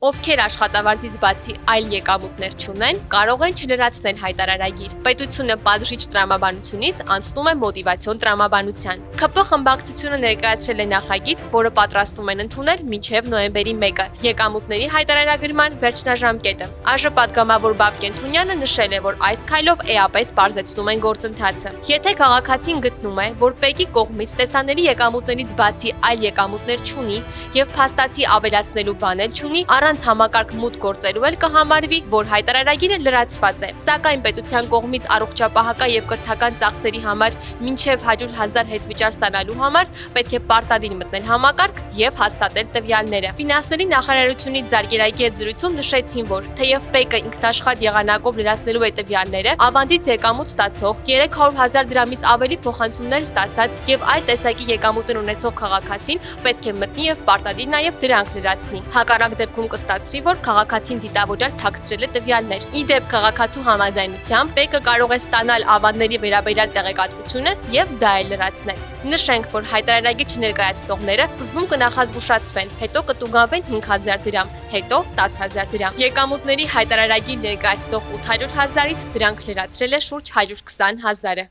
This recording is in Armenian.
ովքեր աշխատավարձից բացի այլ եկամուտներ չունեն, կարող են չլրացնել հայտարարագիր։ Պետությունը պատժիչ տրամաբանությունից անցնում է մոտիվացիոն տրամաբանության։ ՔՊ խմբակցությունը ներկայացրել է նախագիծ, որը պատրաստում են ընդունել մինչև նոյեմբերի 1-ը, եկամուտների հայտարարագրման վերջնաժամկետը։ ԱԺ պատգամավոր Բաբկեն Թունյանը նշել է, որ այս քայլով էապես պարզեցնում են գործընթացը։ Եթե քաղաքացին գտնում է, որ ՊԵԿ-ի կողմից տեսանելի եկամուտներից բացի այլ եկամուտներ չունի եւ փաստացի ավելացնելու բան էլ չունի, առանց համակարգ մուտք գործելու էլ կհամարվի, որ հայտարարագիրը լրացված է։ Սակայն պետության կողմից առողջապահական եւ կրթական ծախսերի համար մինչեւ 100,000 հետվիճար ստանալու համար պետք է պարտադիր մտնել համակարգ եւ հաստատել տվյալները։ Ֆինանսների նախարարությունից Զարգերակի հետ զրույցում նշեցին, որ թեև ՊԵԿ-ը ինքնաշխատ եղանակով լրացնելու է տվյալները, ավանդից եկամուտ ստացող 300,000 դրամից ավելի փոխանցումներ ստացած եւ այլ տեսակի եկամուտներ ունեցող քաղաքացին պետք է մտնի եւ պարտադիր նաեւ դրանք լրացնի։ Հակառակ դեպքում կստացվի, որ քաղաքացին դիտավորյալ թաքցրել է տվյալներ։ Ի դեպ քաղաքացու համաձայնությամբ ՊԵԿ-ը կարող է ստանալ ավանդների վերաբերյալ տեղեկատվությունը եւ դա էլ լրացնել։ Նշենք, որ հայտարարագիր չներկայացնողները սկզբում կնախազգուշացվեն, հետո կտուգանվեն 5,000 դրամ, հետո 10,000 դրամ։ Եկամուտների հայտարարագիր ներկայացնող 800,000-ից դրանք լրացրել է շուրջ 120,000-ը։